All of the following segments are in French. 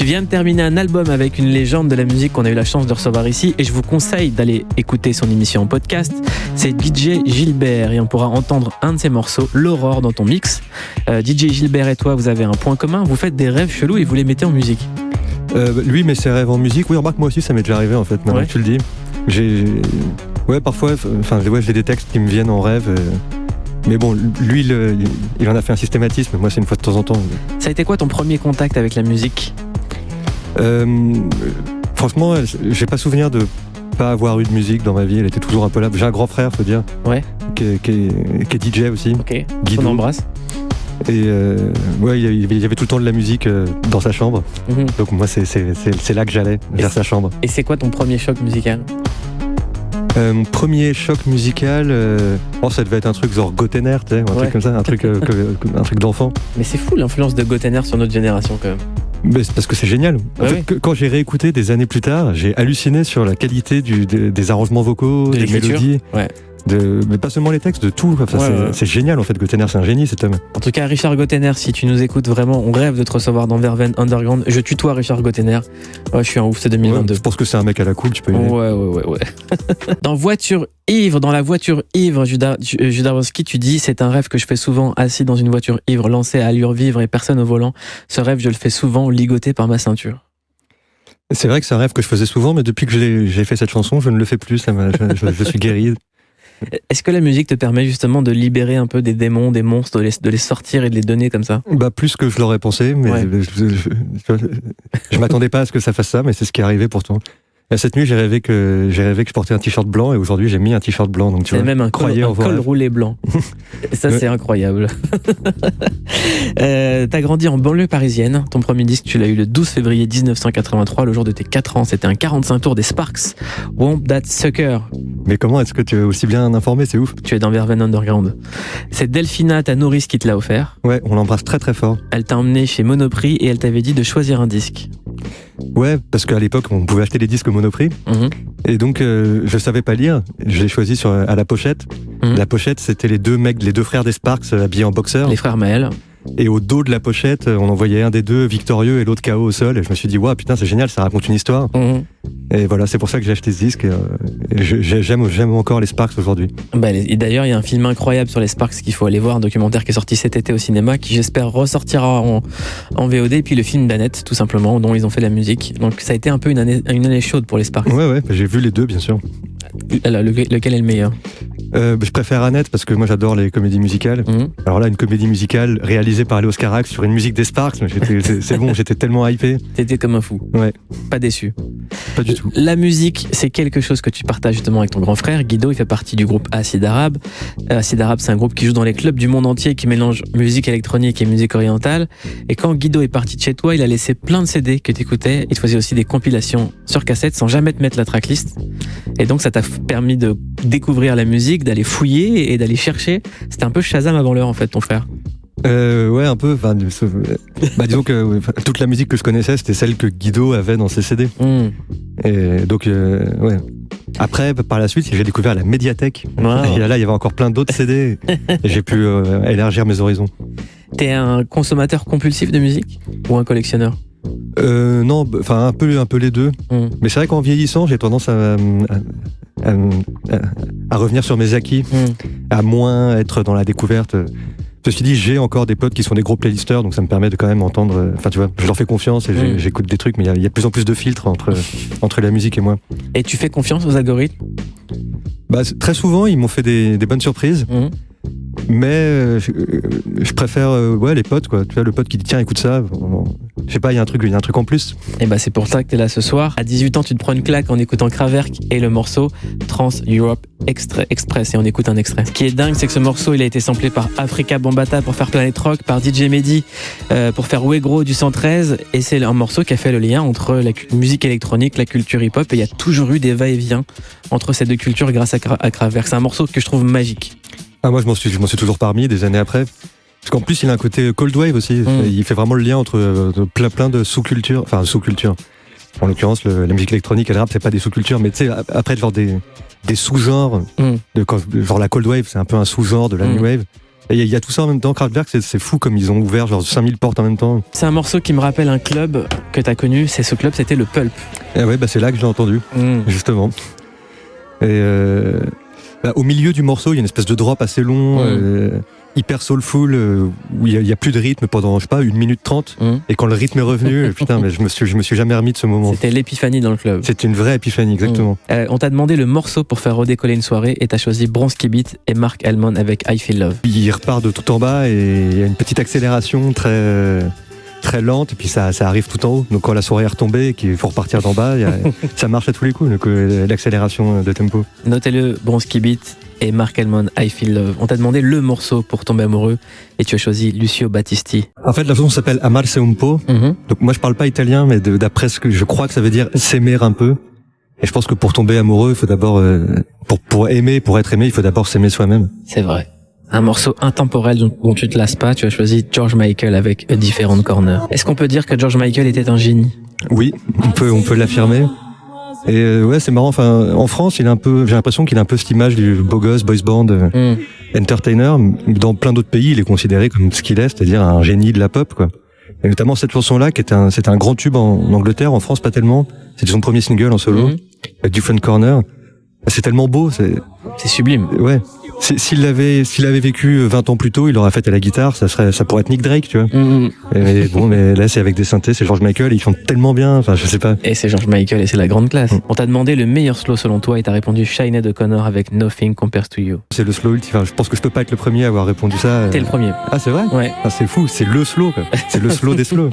Tu viens de terminer un album avec une légende de la musique qu'on a eu la chance de recevoir ici et je vous conseille d'aller écouter son émission en podcast. C'est DJ Gilbert et on pourra entendre un de ses morceaux, L'Aurore, dans ton mix. DJ Gilbert et toi, vous avez un point commun, vous faites des rêves chelous et vous les mettez en musique. Lui met ses rêves en musique. Oui, remarque, moi aussi ça m'est déjà arrivé en fait, maintenant que tu le dis. Ouais, parfois, j'ai des textes qui me viennent en rêve. Mais bon, lui, il en a fait un systématisme. Moi, c'est une fois de temps en temps. Ça a été quoi ton premier contact avec la musique ? Franchement, j'ai pas souvenir de pas avoir eu de musique dans ma vie. Elle était toujours un peu là. J'ai un grand frère, faut dire. Ouais. Qui est DJ aussi. Ok. Guido. On embrasse. Et il y avait tout le temps de la musique dans sa chambre. Mm-hmm. Donc moi, c'est là que j'allais, vers sa chambre. Et c'est quoi ton premier choc musical ? Mon premier choc musical, ça devait être un truc genre Gotenner, tu sais, un truc comme ça, un truc d'enfant. Mais c'est fou l'influence de Gotenner sur notre génération quand même. Mais c'est parce que c'est génial. En fait, quand j'ai réécouté des années plus tard, j'ai halluciné sur la qualité des arrangements vocaux, des mélodies. Ouais. Mais pas seulement les textes, de tout. Enfin, c'est génial en fait. Gotenner, c'est un génie cet homme. En tout cas, Richard Gotenner, si tu nous écoutes vraiment, on rêve de te recevoir dans Verven Underground. Je tutoie Richard Gotenner. Ouais, je suis un ouf, c'est 2022. Je pense que c'est un mec à la cool, tu peux y aller. Ouais. Dans la voiture ivre, Judarowski, tu dis c'est un rêve que je fais souvent, assis dans une voiture ivre, lancée à allure vivre et personne au volant. Ce rêve, je le fais souvent, ligoté par ma ceinture. C'est vrai que c'est un rêve que je faisais souvent, mais depuis que j'ai fait cette chanson, je ne le fais plus. Je suis guéri. Est-ce que la musique te permet justement de libérer un peu des démons, des monstres, de les sortir et de les donner comme ça ? Plus que je l'aurais pensé, mais je m'attendais pas à ce que ça fasse ça, mais c'est ce qui est arrivé pourtant. Et cette nuit, j'ai rêvé que je portais un t-shirt blanc et aujourd'hui j'ai mis un t-shirt blanc. Donc tu vois, même un col roulé blanc. Et ça, c'est incroyable. T'as grandi en banlieue parisienne. Ton premier disque, tu l'as eu le 12 février 1983, le jour de tes 4 ans. C'était un 45 tours des Sparks. Womp That Sucker. Mais comment est-ce que tu es aussi bien informé ? C'est ouf. Tu es dans Verven Underground. C'est Delphina, ta nourrice, qui te l'a offert. Ouais, on l'embrasse très très fort. Elle t'a emmené chez Monoprix et elle t'avait dit de choisir un disque. Ouais, parce qu'à l'époque, on pouvait acheter les disques au Monoprix. Mmh. Et donc, je savais pas lire. J'ai choisi à la pochette. Mmh. La pochette, c'était les deux frères des Sparks habillés en boxeur. Les frères Maël. Et au dos de la pochette, on en voyait un des deux victorieux et l'autre KO au sol. Et je me suis dit, waouh, putain, c'est génial, ça raconte une histoire. Mmh. Et voilà, c'est pour ça que j'ai acheté ce disque. Et j'aime encore les Sparks aujourd'hui. Et d'ailleurs, il y a un film incroyable sur les Sparks qu'il faut aller voir, un documentaire qui est sorti cet été au cinéma, qui j'espère ressortira en VOD. Et puis le film d'Annette, tout simplement, dont ils ont fait la musique. Donc ça a été un peu une année chaude pour les Sparks. Ouais, j'ai vu les deux, bien sûr. Lequel est le meilleur ? Je préfère Annette parce que moi j'adore les comédies musicales. Mmh. Alors là, une comédie musicale réalisée par Léo Scarax sur une musique des Sparks, c'est bon, j'étais tellement hypé. T'étais comme un fou. Ouais. Pas déçu. Pas du tout. La musique, c'est quelque chose que tu partages justement avec ton grand frère. Guido, il fait partie du groupe Acid Arabe. Acid Arabe, c'est un groupe qui joue dans les clubs du monde entier, qui mélange musique électronique et musique orientale. Et quand Guido est parti de chez toi, il a laissé plein de CD que t'écoutais. Il te faisait aussi des compilations sur cassette sans jamais te mettre la tracklist. Et donc ça t'a permis de découvrir la musique, d'aller fouiller et d'aller chercher. C'était un peu Shazam avant l'heure en fait, ton frère. Ouais, un peu. Disons que toute la musique que je connaissais, c'était celle que Guido avait dans ses CD. Mmh. Et donc, ouais. Après, par la suite, j'ai découvert la médiathèque. Wow. Et là, il y avait encore plein d'autres CD. Et j'ai pu élargir mes horizons. T'es un consommateur compulsif de musique ou un collectionneur ? Non, un peu les deux. Mmh. Mais c'est vrai qu'en vieillissant, j'ai tendance à revenir sur mes acquis, à moins être dans la découverte. Ceci dit, j'ai encore des potes qui sont des gros playlisteurs, donc ça me permet de quand même entendre. Enfin, tu vois, je leur fais confiance et j'écoute des trucs, mais il y a de plus en plus de filtres entre la musique et moi. Et tu fais confiance aux algorithmes ? Très souvent, ils m'ont fait des bonnes surprises. Mmh. Mais je préfère les potes, quoi. Tu vois, le pote qui dit tiens, écoute ça. Je sais pas, il y a un truc en plus. Et c'est pour ça que t'es là ce soir. À 18 ans, tu te prends une claque en écoutant Kraftwerk et le morceau Trans Europe Express. Et on écoute un extrait. Ce qui est dingue, c'est que ce morceau, il a été samplé par Afrika Bambaataa pour faire Planet Rock, par DJ Mehdi pour faire Wegro du 113. Et c'est un morceau qui a fait le lien entre la musique électronique, la culture hip-hop. Et il y a toujours eu des va-et-vient entre ces deux cultures grâce à Kraftwerk. C'est un morceau que je trouve magique. Ah, moi, je m'en suis toujours parmi des années après. Parce qu'en plus, il a un côté cold wave aussi. Il fait vraiment le lien entre plein de sous-cultures. Enfin, sous-cultures. En l'occurrence, la musique électronique et le rap, c'est pas des sous-cultures, mais tu sais, après, genre des sous-genres. Genre la cold wave, c'est un peu un sous-genre de la new wave. Et il y a tout ça en même temps. Kraftwerk, c'est fou comme ils ont ouvert genre 5000 portes en même temps. C'est un morceau qui me rappelle un club que t'as connu. C'est ce club, c'était le Pulp. Et ouais, c'est là que je l'ai entendu, justement. Et au milieu du morceau, il y a une espèce de drop assez long, hyper soulful, où il y a plus de rythme pendant, je sais pas, 1 minute 30. Et quand le rythme est revenu, putain, mais je me suis jamais remis de ce moment. C'était l'épiphanie dans le club. C'était une vraie épiphanie, exactement. On t'a demandé le morceau pour faire redécoller une soirée et t'as choisi Bronski Beat et Mark Almond avec I Feel Love. Il repart de tout en bas et il y a une petite accélération très lente, et puis ça arrive tout en haut. Donc quand la soirée est retombée et qu'il faut repartir d'en bas, ça marche à tous les coups, donc, l'accélération de tempo. Notez-le, Bronski Beat et Mark Almond, I Feel Love. On t'a demandé le morceau pour tomber amoureux et tu as choisi Lucio Battisti. En fait, la chanson s'appelle Amarse un po'. Donc moi je parle pas italien, mais d'après ce que je crois que ça veut dire s'aimer un peu. Et je pense que pour tomber amoureux, il faut d'abord, pour aimer, pour être aimé, il faut d'abord s'aimer soi-même. C'est vrai. Un morceau intemporel dont tu te lasses pas, tu as choisi George Michael avec A Different Corner. Est-ce qu'on peut dire que George Michael était un génie ? Oui, on peut l'affirmer. Et ouais, c'est marrant, enfin, en France, j'ai l'impression qu'il a un peu cette image du beau gosse, boys band, entertainer. Dans plein d'autres pays, il est considéré comme ce qu'il est, c'est-à-dire un génie de la pop, quoi. Et notamment cette chanson-là, c'était un grand tube en Angleterre, en France pas tellement. C'était son premier single en solo, A Different Corner. C'est tellement beau, c'est sublime. Ouais. S'il avait vécu 20 ans plus tôt, il aurait fait à la guitare, ça pourrait être Nick Drake, tu vois. Mais là, c'est avec des synthés, c'est George Michael, il chante tellement bien, enfin, je sais pas. Et c'est George Michael et c'est la grande classe. On t'a demandé le meilleur slow selon toi et t'as répondu Sinead O'Connor avec Nothing Compares to You. C'est le slow ultime, enfin, je pense que je peux pas être le premier à avoir répondu ça. T'es le premier. Ah, c'est vrai? Ouais. Ah, c'est fou, c'est le slow, quoi. C'est le slow des slows.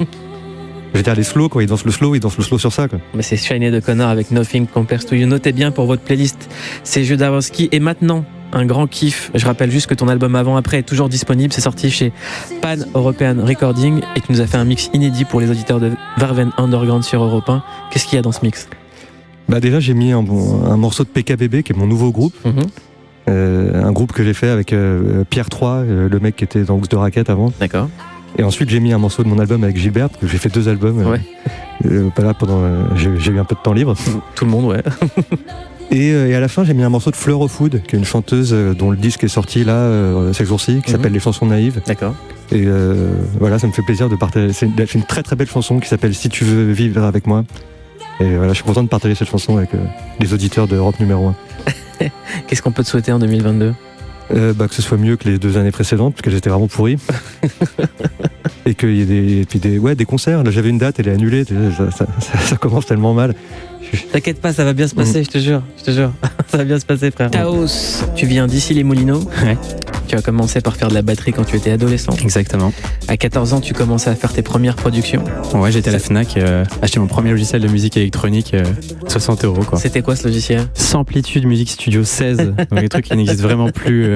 Je veux dire, les slows, quand ils dansent le slow sur ça, quoi. Mais c'est Sinead O'Connor avec Nothing Compares to You. Notez bien pour votre playlist, c'est Jodorowsky. Et maintenant, un grand kiff. Je rappelle juste que ton album Avant-Après est toujours disponible. C'est sorti chez Pan European Recording et tu nous as fait un mix inédit pour les auditeurs de Verven Underground sur Europe 1. Qu'est-ce qu'il y a dans ce mix ? Déjà, j'ai mis un morceau de PKBB, qui est mon nouveau groupe. Un groupe que j'ai fait avec Pierre 3, le mec qui était dans Ours de Raquette avant. D'accord. Et ensuite, j'ai mis un morceau de mon album avec Gilbert, parce que j'ai fait 2 albums. J'ai eu un peu de temps libre. Tout le monde, ouais. Et à la fin, j'ai mis un morceau de Fleur of Wood, qui est une chanteuse dont le disque est sorti là, ces jours-ci, qui s'appelle Les Chansons Naïves. D'accord. Et voilà, ça me fait plaisir de partager. C'est une très très belle chanson qui s'appelle Si tu veux vivre avec moi. Et voilà, je suis content de partager cette chanson avec les auditeurs de Europe numéro 1. Qu'est-ce qu'on peut te souhaiter en 2022 ? Que ce soit mieux que les 2 années précédentes, parce que j'étais vraiment pourri. Et qu'il y ait des concerts. Là, j'avais une date, elle est annulée. Ça commence tellement mal. T'inquiète pas, ça va bien se passer, je te jure. Ça va bien se passer, frère. Taos, tu viens d'ici les Moulineaux. Ouais. Tu as commencé par faire de la batterie quand tu étais adolescent. Exactement. À 14 ans, tu commençais à faire tes premières productions. Ouais, j'étais à la Fnac, acheté mon premier logiciel de musique électronique, 60 €, quoi. C'était quoi ce logiciel ? Samplitude Music Studio 16, donc des trucs qui n'existent vraiment plus,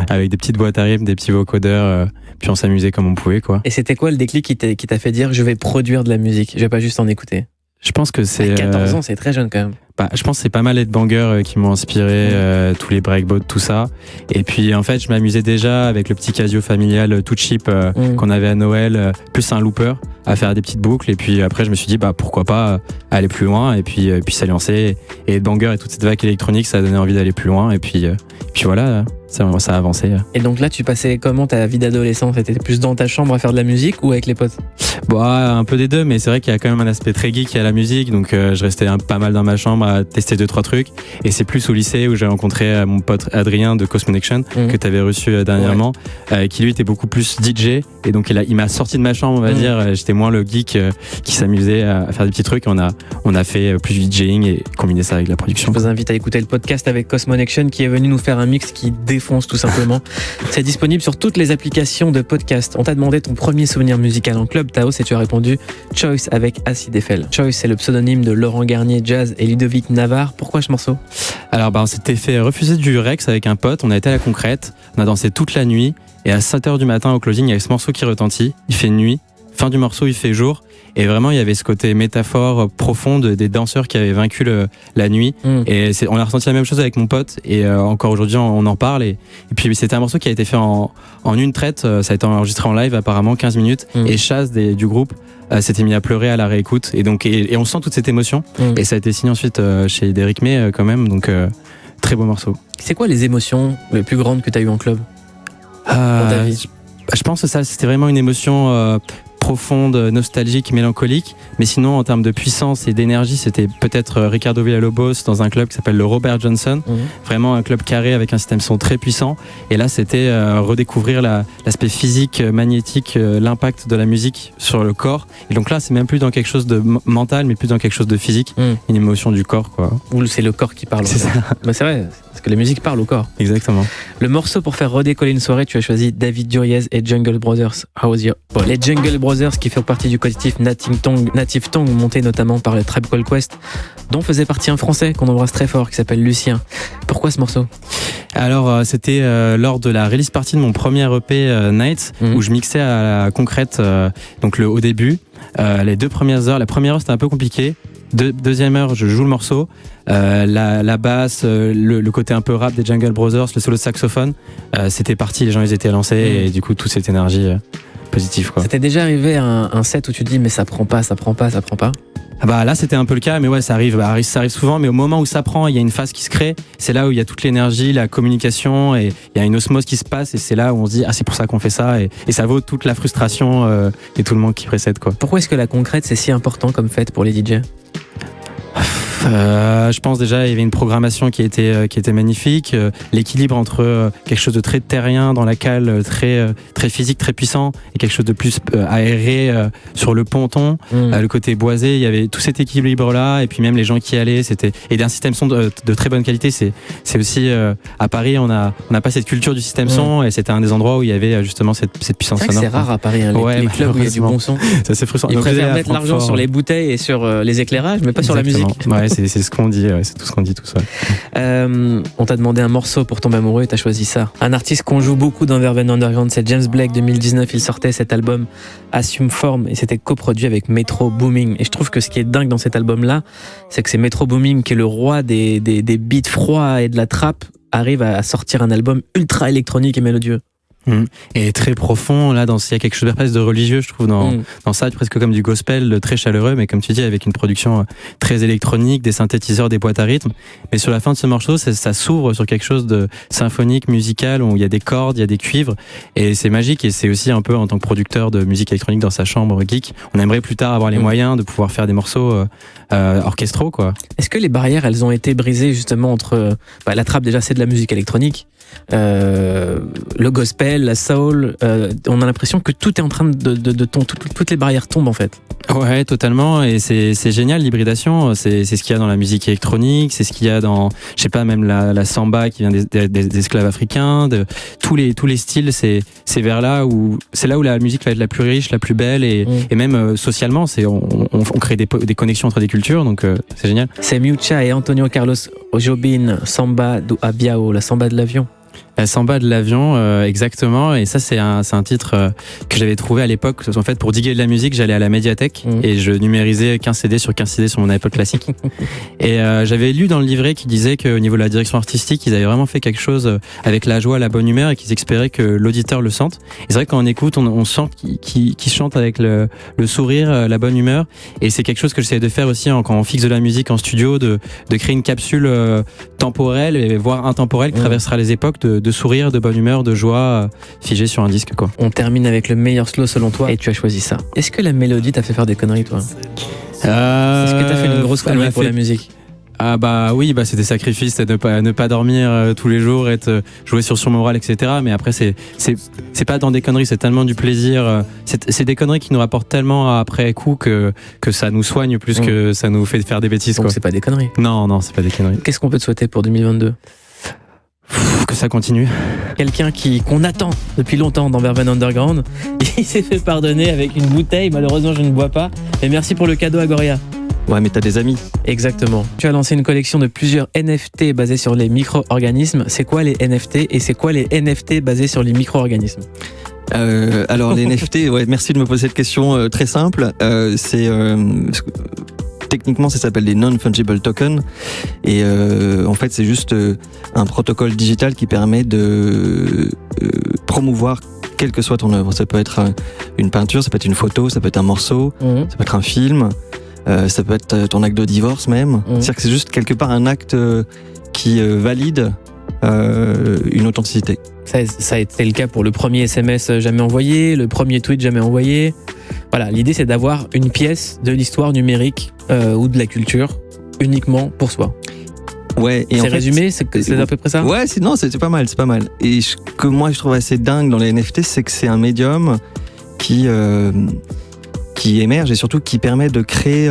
avec des petites boîtes à rythme, des petits vocodeurs, puis on s'amusait comme on pouvait, quoi. Et c'était quoi le déclic qui t'a fait dire je vais produire de la musique, je vais pas juste en écouter ? Je pense que c'est... 14 ans, c'est très jeune quand même. Je pense que c'est pas mal les bangers qui m'ont inspiré, tous les breakbeats, tout ça. Et puis en fait, je m'amusais déjà avec le petit Casio familial tout cheap qu'on avait à Noël, plus un looper, à faire des petites boucles. Et puis après, je me suis dit, pourquoi pas aller plus loin. Et puis ça lancé. Et banger et toute cette vague électronique, ça a donné envie d'aller plus loin. Et puis voilà, ça a avancé. Et donc là, tu passais comment ta vie d'adolescent ? T'étais plus dans ta chambre à faire de la musique ou avec les potes ? Un peu des deux, mais c'est vrai qu'il y a quand même un aspect très geek à la musique, donc je restais pas mal dans ma chambre à tester 2-3 trucs. Et c'est plus au lycée où j'ai rencontré mon pote Adrien de Cosmonection, que tu avais reçu dernièrement, qui lui était beaucoup plus DJ. Et donc il m'a sorti de ma chambre, on va dire. J'étais moins le geek qui s'amusait à faire des petits trucs. On a fait plus du DJing et combiné ça avec la production. Je vous invite à écouter le podcast avec Cosmonection qui est venu nous faire un mix qui défonce tout simplement. C'est disponible sur toutes les applications de podcast. On t'a demandé ton premier souvenir musical en club, Taos, et tu as répondu Choice avec Acid Eiffel. Choice, c'est le pseudonyme de Laurent Garnier Jazz et Ludovic Navarre. Pourquoi ce morceau ? Alors on s'était fait refuser du Rex avec un pote, on a été à la Concrète, on a dansé toute la nuit et à 7h du matin au closing il y avait ce morceau qui retentit, il fait nuit, fin du morceau il fait jour et vraiment il y avait ce côté métaphore profonde des danseurs qui avaient vaincu la nuit et on a ressenti la même chose avec mon pote et encore aujourd'hui on en parle et puis c'était un morceau qui a été fait en une traite, ça a été enregistré en live apparemment 15 minutes et Chaz du groupe s'était mis à pleurer à la réécoute et donc et on sent toute cette émotion et ça a été signé ensuite chez Derrick May quand même, donc très beau morceau. C'est quoi les émotions les plus grandes que tu as eues en club ? Je pense que ça, c'était vraiment une émotion profonde, nostalgique, mélancolique. Mais sinon, en termes de puissance et d'énergie, c'était peut-être Ricardo Villalobos dans un club qui s'appelle le Robert Johnson. Vraiment un club carré avec un système son très puissant. Et là, c'était redécouvrir l'aspect physique, magnétique, l'impact de la musique sur le corps. Et donc là, c'est même plus dans quelque chose de mental, mais plus dans quelque chose de physique. Une émotion du corps, quoi. Ou c'est le corps qui parle. C'est ça. Bah, c'est vrai, parce que la musique parle au corps. Exactement. Le morceau pour faire redécoller une soirée, tu as choisi David Duriez et Jungle Brothers. Les Jungle Brothers qui font partie du collectif Native Tongue, monté notamment par le Tribe Called Quest, dont faisait partie un Français qu'on embrasse très fort qui s'appelle Lucien. Pourquoi ce morceau ? Alors c'était lors de la release party de mon premier EP Nights, où je mixais à la concrète, donc au début. Les 2 premières heures, la première heure c'était un peu compliqué. Deuxième heure, je joue le morceau, la basse, le côté un peu rap des Jungle Brothers, le solo de saxophone, c'était parti, les gens ils étaient lancés et du coup toute cette énergie positive, quoi. C'était déjà arrivé un set où tu dis mais ça prend pas. Ah bah là c'était un peu le cas, mais ouais ça arrive souvent, mais au moment où ça prend, il y a une phase qui se crée, c'est là où il y a toute l'énergie, la communication, et il y a une osmose qui se passe, et c'est là où on se dit c'est pour ça qu'on fait ça, et ça vaut toute la frustration et tout le monde qui précède, quoi. Pourquoi est-ce que la concrète c'est si important comme fête pour les DJ ? Je pense déjà il y avait une programmation qui était magnifique, l'équilibre entre quelque chose de très terrien dans la cale, très physique, très puissant, et quelque chose de plus aéré sur le ponton, le côté boisé, il y avait tout cet équilibre là, et puis même les gens qui y allaient, et d'un système son de très bonne qualité. C'est aussi à Paris on n'a pas cette culture du système son, et c'était un des endroits où il y avait justement cette puissance sonore. C'est rare à Paris, les clubs où il y a du bon son. Ça, c'est frustrant. Ils préfèrent mettre l'argent sur les bouteilles et sur les éclairages, mais pas sur la musique. Ouais, c'est ce qu'on dit, c'est tout ce qu'on dit tous. On t'a demandé un morceau pour tomber amoureux et t'as choisi ça. Un artiste qu'on joue beaucoup dans Velvet Underground, c'est James Blake. 2019, il sortait cet album Assume Form et c'était coproduit avec Metro Booming. Et je trouve que ce qui est dingue dans cet album-là, c'est que c'est Metro Booming qui est le roi des beats froids et de la trap, arrive à sortir un album ultra électronique et mélodieux. Et très profond, là, il y a quelque chose de presque de religieux, je trouve, dans ça, presque comme du gospel, très chaleureux, mais comme tu dis, avec une production très électronique, des synthétiseurs, des boîtes à rythme. Mais sur la fin de ce morceau, ça s'ouvre sur quelque chose de symphonique, musical, où il y a des cordes, il y a des cuivres, et c'est magique. Et c'est aussi un peu, en tant que producteur de musique électronique dans sa chambre geek, on aimerait plus tard avoir les moyens de pouvoir faire des morceaux orchestraux, quoi. Est-ce que les barrières, elles ont été brisées justement entre la trap, déjà, c'est de la musique électronique, le gospel, la soul, on a l'impression que tout est en train de tomber, toutes les barrières tombent en fait. Ouais, totalement, et c'est génial l'hybridation, c'est ce qu'il y a dans la musique électronique, c'est ce qu'il y a dans, je sais pas, même la samba qui vient des esclaves africains, de tous les styles, c'est vers là où la musique va être la plus riche, la plus belle, et même socialement, on crée des connexions entre des cultures, donc c'est génial. C'est Miucha et Antonio Carlos Jobim, Samba do Avião, la samba de l'avion. La samba de l'avion, exactement. Et ça, c'est un titre que j'avais trouvé à l'époque. En fait, pour diguer de la musique, j'allais à la médiathèque et je numérisais 15 CD sur 15 CD sur mon iPod classique. Et j'avais lu dans le livret qui disait qu'au niveau de la direction artistique, ils avaient vraiment fait quelque chose avec la joie, la bonne humeur, et qu'ils espéraient que l'auditeur le sente. Et c'est vrai que quand on écoute, on sent qu'ils chantent avec le sourire, la bonne humeur. Et c'est quelque chose que j'essaie de faire aussi quand on fixe de la musique en studio, de créer une capsule temporelle et voire intemporelle qui traversera les époques, de sourire, de bonne humeur, de joie figée sur un disque, quoi. On termine avec le meilleur slow selon toi et tu as choisi ça. Est-ce que la mélodie t'a fait faire des conneries, toi ? Est-ce que t'as fait une grosse connerie pour la musique ? Ah bah oui, c'est des sacrifices, c'est ne pas dormir tous les jours, jouer sur son moral, etc. Mais après c'est pas dans des conneries, c'est tellement du plaisir. C'est des conneries qui nous rapportent tellement après coup que ça nous soigne plus que ça nous fait faire des bêtises. Donc quoi. C'est pas des conneries. Non, c'est pas des conneries. Qu'est-ce qu'on peut te souhaiter pour 2022 ? Que ça continue. Quelqu'un qu'on attend depuis longtemps dans Velvet Underground, il s'est fait pardonner avec une bouteille. Malheureusement, je ne bois pas. Mais merci pour le cadeau, Agoria. Ouais, mais t'as des amis. Exactement. Tu as lancé une collection de plusieurs NFT basés sur les micro-organismes. C'est quoi les NFT et c'est quoi les NFT basés sur les micro-organismes ? Alors les NFT, ouais, merci de me poser cette question très simple. Techniquement, ça s'appelle des non-fungible tokens. Et en fait, c'est juste un protocole digital qui permet de promouvoir quelle que soit ton œuvre. Ça peut être une peinture, ça peut être une photo, ça peut être un morceau, ça peut être un film, ça peut être ton acte de divorce même. C'est-à-dire que c'est juste quelque part un acte qui valide une authenticité. Ça a été le cas pour le premier SMS jamais envoyé, le premier tweet jamais envoyé. Voilà, l'idée c'est d'avoir une pièce de l'histoire numérique ou de la culture uniquement pour soi. Ouais, et c'est en fait, résumé, c'est à peu près ça. Ouais, c'est pas mal, c'est pas mal. Et que moi je trouve assez dingue dans les NFT, c'est que c'est un médium qui émerge et surtout qui permet de créer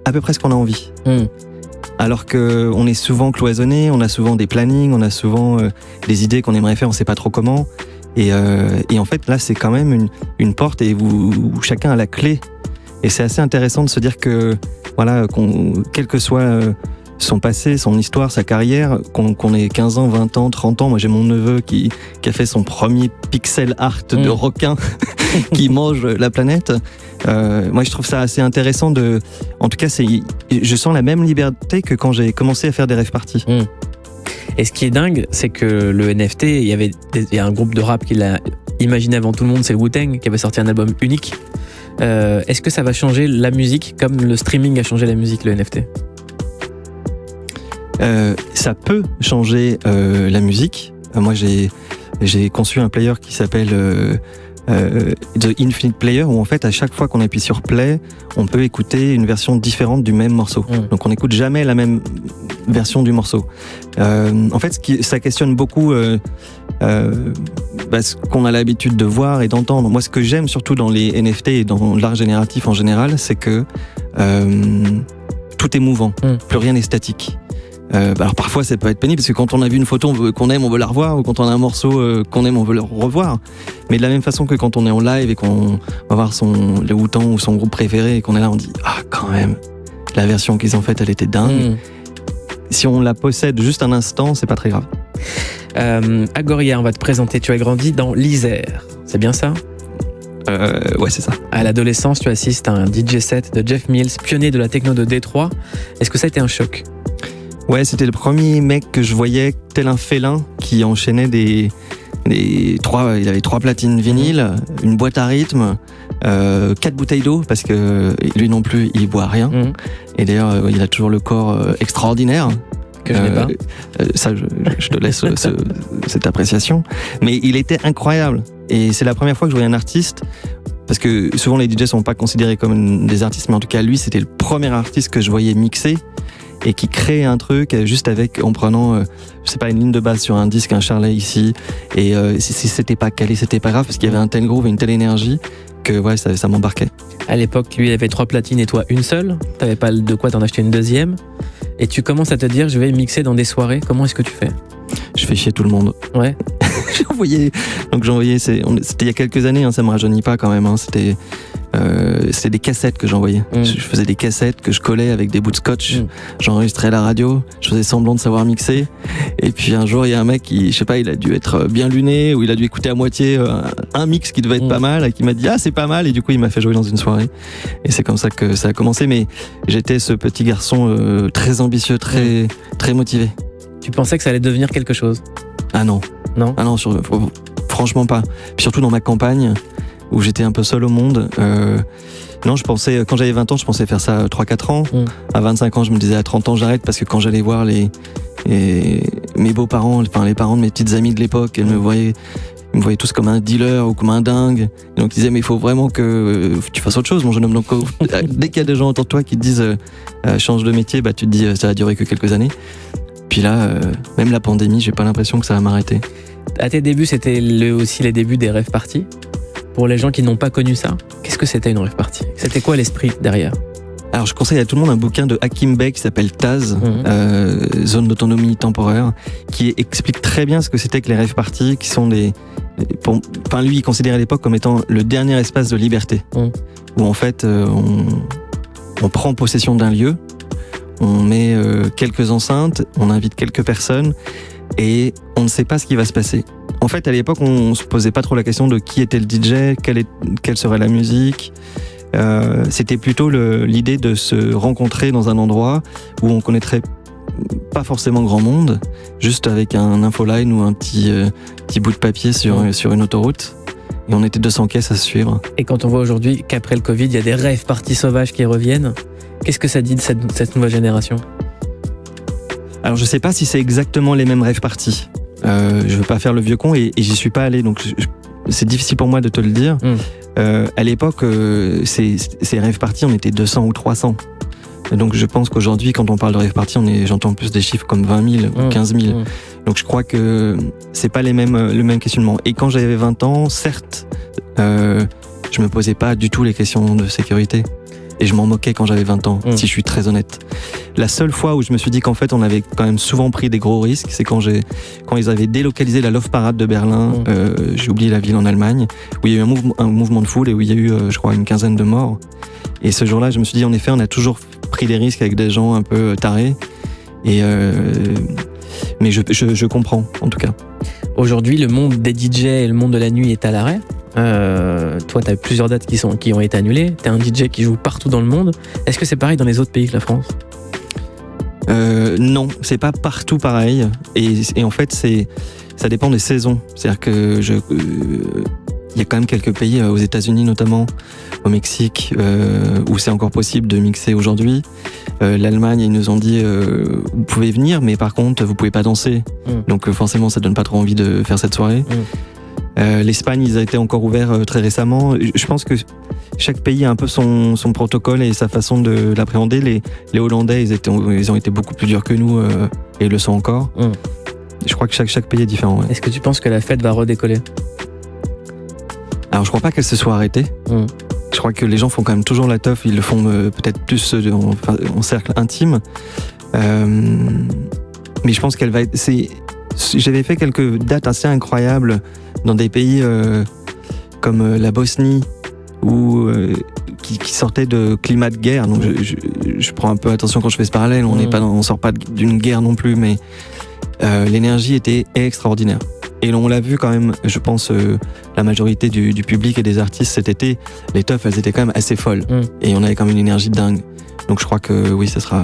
à peu près ce qu'on a envie. Alors qu'on est souvent cloisonné, on a souvent des plannings, on a souvent des idées qu'on aimerait faire, on sait pas trop comment. Et en fait, là, c'est quand même une porte et où chacun a la clé. Et c'est assez intéressant de se dire que, voilà, quel que soit son passé, son histoire, sa carrière, qu'on ait 15 ans, 20 ans, 30 ans. Moi, j'ai mon neveu qui a fait son premier pixel art de requin qui mange la planète. Moi, je trouve ça assez intéressant en tout cas, je sens la même liberté que quand j'ai commencé à faire des rave parties. Et ce qui est dingue, c'est que le NFT, il y a un groupe de rap qui l'a imaginé avant tout le monde, c'est le Wu-Tang, qui avait sorti un album unique. Est-ce que ça va changer la musique comme le streaming a changé la musique, le NFT ? Ça peut changer la musique. Moi, j'ai conçu un player qui s'appelle The Infinite Player, où en fait, à chaque fois qu'on appuie sur Play, on peut écouter une version différente du même morceau. Donc, on n'écoute jamais la même version du morceau. En fait, ça questionne beaucoup ce qu'on a l'habitude de voir et d'entendre. Moi, ce que j'aime surtout dans les NFT et dans l'art génératif en général, c'est que tout est mouvant, plus rien n'est statique. Alors parfois ça peut être pénible parce que quand on a vu une photo qu'on aime on veut la revoir, ou quand on a un morceau qu'on aime on veut le revoir, mais de la même façon que quand on est en live et qu'on va voir le Wu-Tang ou son groupe préféré et qu'on est là on dit quand même la version qu'ils ont faite elle était dingue. Si on la possède juste un instant c'est pas très grave. Agoria, on va te présenter, tu as grandi dans l'Isère, c'est bien ça ? Ouais, c'est ça. À l'adolescence, tu assistes à un DJ set de Jeff Mills, pionnier de la techno de Détroit. Est-ce que ça a été un choc ? Ouais, c'était le premier mec que je voyais tel un félin qui enchaînait il avait 3 platines vinyles, une boîte à rythme, 4 bouteilles d'eau parce que lui non plus il boit rien. Et d'ailleurs il a toujours le corps extraordinaire. Que je n'ai pas. Ça, je te laisse cette appréciation. Mais il était incroyable. Et c'est la première fois que je voyais un artiste, parce que souvent les DJ sont pas considérés comme des artistes, mais en tout cas lui c'était le premier artiste que je voyais mixer et qui crée un truc juste en prenant je sais pas, une ligne de basse sur un disque, un charlet ici, et si c'était pas calé c'était pas grave parce qu'il y avait un tel groove et une telle énergie que ouais ça m'embarquait. À l'époque lui il avait 3 platines et toi une seule, t'avais pas de quoi t'en acheter une deuxième et tu commences à te dire je vais mixer dans des soirées. Comment est-ce que tu fais ? Je fais chier tout le monde. Ouais. J'ai envoyé c'était il y a quelques années, ça me rajeunit pas quand même, c'était des cassettes que j'envoyais. Je faisais des cassettes que je collais avec des bouts de scotch. J'enregistrais à la radio, je faisais semblant de savoir mixer. Et puis un jour, il y a un mec qui, je sais pas, il a dû être bien luné ou il a dû écouter à moitié un mix qui devait être pas mal et qui m'a dit c'est pas mal, et du coup il m'a fait jouer dans une soirée. Et c'est comme ça que ça a commencé. Mais j'étais ce petit garçon très ambitieux, très très motivé. Tu pensais que ça allait devenir quelque chose ? Ah non. Non. Ah non, franchement pas. Puis surtout dans ma campagne, où j'étais un peu seul au monde. Non, je pensais, quand j'avais 20 ans, je pensais faire ça 3-4 ans. À 25 ans, je me disais à 30 ans, j'arrête, parce que quand j'allais voir mes beaux-parents, enfin les parents de mes petites amies de l'époque, ils me voyaient tous comme un dealer ou comme un dingue. Et donc ils disaient, mais il faut vraiment que tu fasses autre chose, mon jeune homme. Donc dès qu'il y a des gens autour de toi qui te disent change de métier, tu te dis ça va durer que quelques années. Puis là, même la pandémie, j'ai pas l'impression que ça va m'arrêter. À tes débuts, c'était aussi les débuts des rave parties. Pour les gens qui n'ont pas connu ça, qu'est-ce que c'était une rave party ? C'était quoi l'esprit derrière ? Alors je conseille à tout le monde un bouquin de Hakim Bey qui s'appelle Taz, Zone d'autonomie temporaire, qui explique très bien ce que c'était que les rave parties, qui sont lui il considérait à l'époque comme étant le dernier espace de liberté, où en fait on prend possession d'un lieu, on met quelques enceintes, on invite quelques personnes et on ne sait pas ce qui va se passer. En fait, à l'époque, on se posait pas trop la question de qui était le DJ, quelle serait la musique. C'était plutôt l'idée de se rencontrer dans un endroit où on connaîtrait pas forcément grand monde, juste avec un infoline ou un petit bout de papier sur une autoroute. Et on était 200 caisses à suivre. Et quand on voit aujourd'hui qu'après le Covid, il y a des rave parties sauvages qui reviennent, qu'est-ce que ça dit de cette nouvelle génération ? Alors je sais pas si c'est exactement les mêmes rave parties. Je veux pas faire le vieux con et j'y suis pas allé, donc c'est difficile pour moi de te le dire. À l'époque, ces rave parties, on était 200 ou 300. Et donc je pense qu'aujourd'hui, quand on parle de rave party, j'entends plus des chiffres comme 20 000 ou 15 000. Donc je crois que c'est pas le même questionnement. Et quand j'avais 20 ans, certes, je me posais pas du tout les questions de sécurité. Et je m'en moquais quand j'avais 20 ans, si je suis très honnête. La seule fois où je me suis dit qu'en fait on avait quand même souvent pris des gros risques, c'est quand ils avaient délocalisé la Love Parade de Berlin, j'ai oublié la ville en Allemagne, où il y a eu un mouvement de foule et où il y a eu, je crois, une quinzaine de morts. Et ce jour-là, je me suis dit, en effet, on a toujours pris des risques avec des gens un peu tarés. Mais je comprends, en tout cas. Aujourd'hui, le monde des DJ et le monde de la nuit est à l'arrêt. Toi, tu as plusieurs dates qui ont été annulées. Tu es un DJ qui joue partout dans le monde. Est-ce que c'est pareil dans les autres pays que la France ? Non, c'est pas partout pareil. Et en fait, ça dépend des saisons. C'est-à-dire que il y a quand même quelques pays, aux États-Unis notamment, au Mexique, où c'est encore possible de mixer aujourd'hui. L'Allemagne, ils nous ont dit vous pouvez venir, mais par contre, vous pouvez pas danser. Donc forcément, ça donne pas trop envie de faire cette soirée. L'Espagne, ils ont été encore ouverts très récemment. Je pense que chaque pays a un peu son protocole et sa façon de l'appréhender. Les Hollandais, ils ont été beaucoup plus durs que nous et ils le sont encore. Je crois que chaque pays est différent. Ouais. Est-ce que tu penses que la fête va redécoller ? Alors je crois pas qu'elle se soit arrêtée. Je crois que les gens font quand même toujours la teuf. Ils le font peut-être plus en cercle intime. Mais je pense qu'elle va être... J'avais fait quelques dates assez incroyables dans des pays comme la Bosnie qui sortaient de climat de guerre. Donc je prends un peu attention quand je fais ce parallèle. On sort pas d'une guerre non plus, mais l'énergie était extraordinaire. Et on l'a vu quand même, je pense, la majorité du public et des artistes cet été, les teufs, elles étaient quand même assez folles. Et on avait quand même une énergie de dingue. Donc je crois que oui, ça sera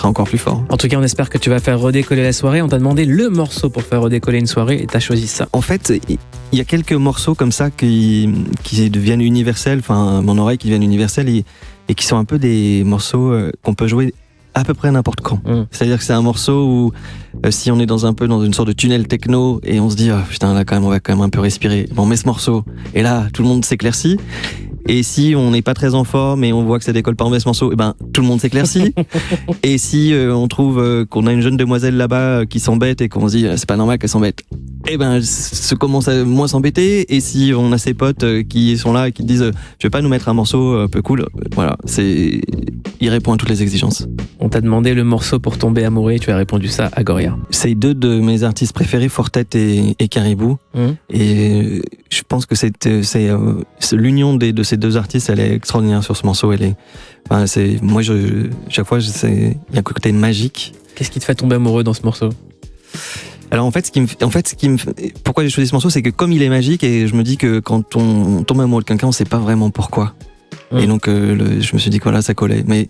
encore plus fort. En tout cas, on espère que tu vas faire redécoller la soirée. On t'a demandé le morceau pour faire redécoller une soirée et t'as choisi ça. En fait, il y a quelques morceaux comme ça qui deviennent universels, enfin, mon oreille qui deviennent universels et qui sont un peu des morceaux qu'on peut jouer à peu près n'importe quand. C'est-à-dire que c'est un morceau où si on est dans une sorte de tunnel techno et on se dit putain là quand même on va quand même un peu respirer, bon, on met ce morceau et là tout le monde s'éclaircit. Et si on n'est pas très en forme et on voit que ça décolle pas en ce morceau, et ben tout le monde s'éclaircit. Et si on trouve qu'on a une jeune demoiselle là-bas qui s'embête et qu'on se dit c'est pas normal qu'elle s'embête, et ben se commence à moins s'embêter. Et si on a ses potes qui sont là et qui disent tu veux pas nous mettre un morceau un peu cool, voilà, il répond à toutes les exigences. On t'a demandé le morceau pour tomber amoureux et tu as répondu ça à Goria. C'est deux de mes artistes préférés, Fortet et Caribou. Et je pense que c'est l'union de ces deux artistes, elle est extraordinaire sur ce morceau. Chaque fois, il y a un côté magique. Qu'est-ce qui te fait tomber amoureux dans ce morceau ? Alors en fait, pourquoi j'ai choisi ce morceau, c'est que comme il est magique, et je me dis que quand on tombe amoureux de quelqu'un, on sait pas vraiment pourquoi. Et donc je me suis dit que voilà, ça collait. Mais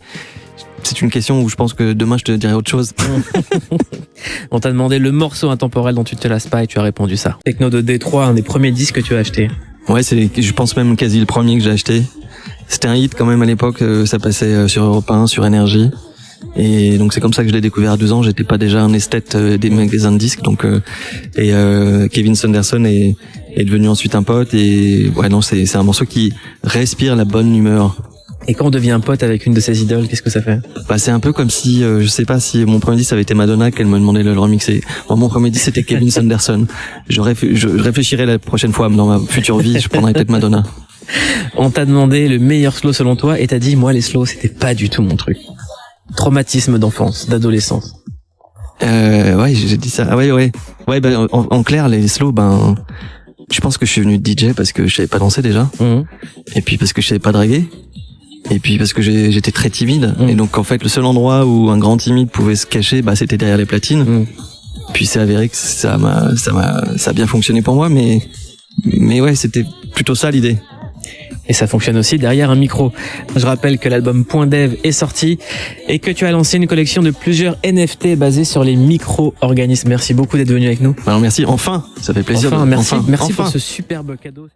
c'est une question où je pense que demain je te dirai autre chose. On t'a demandé le morceau intemporel dont tu te lasses pas et tu as répondu ça. Techno de Détroit, un des premiers disques que tu as acheté. Ouais, je pense même quasi le premier que j'ai acheté. C'était un hit quand même à l'époque, ça passait sur Europe 1, sur Énergie. Et donc c'est comme ça que je l'ai découvert à 12 ans. J'étais pas déjà un esthète des magasins de disques, donc Kevin Saunderson est devenu ensuite un pote. Et ouais, non, c'est un morceau qui respire la bonne humeur. Et quand on devient pote avec une de ses idoles, qu'est-ce que ça fait ? Bah c'est un peu comme si, je sais pas si mon premier disque avait été Madonna, qu'elle me demandait de le remixer. Moi, mon premier disque c'était Kevin Saunderson. Je réfléchirai la prochaine fois dans ma future vie, je prendrai peut-être Madonna. On t'a demandé le meilleur slow selon toi et t'as dit moi les slows c'était pas du tout mon truc. Traumatisme d'enfance, d'adolescence. Ouais, j'ai dit ça. Ah ouais. Ouais, ben en clair les slows, je pense que je suis venu DJ parce que je savais pas danser déjà. Et puis parce que je savais pas draguer. Et puis parce que j'étais très timide. Et donc en fait le seul endroit où un grand timide pouvait se cacher, c'était derrière les platines. Puis c'est avéré que ça a bien fonctionné pour moi, mais ouais, c'était plutôt ça l'idée. Et ça fonctionne aussi derrière un micro. Je rappelle que l'album Point Dev est sorti et que tu as lancé une collection de plusieurs NFT basés sur les micro-organismes. Merci beaucoup d'être venu avec nous. Alors merci, enfin, ça fait plaisir. Merci pour ce superbe cadeau.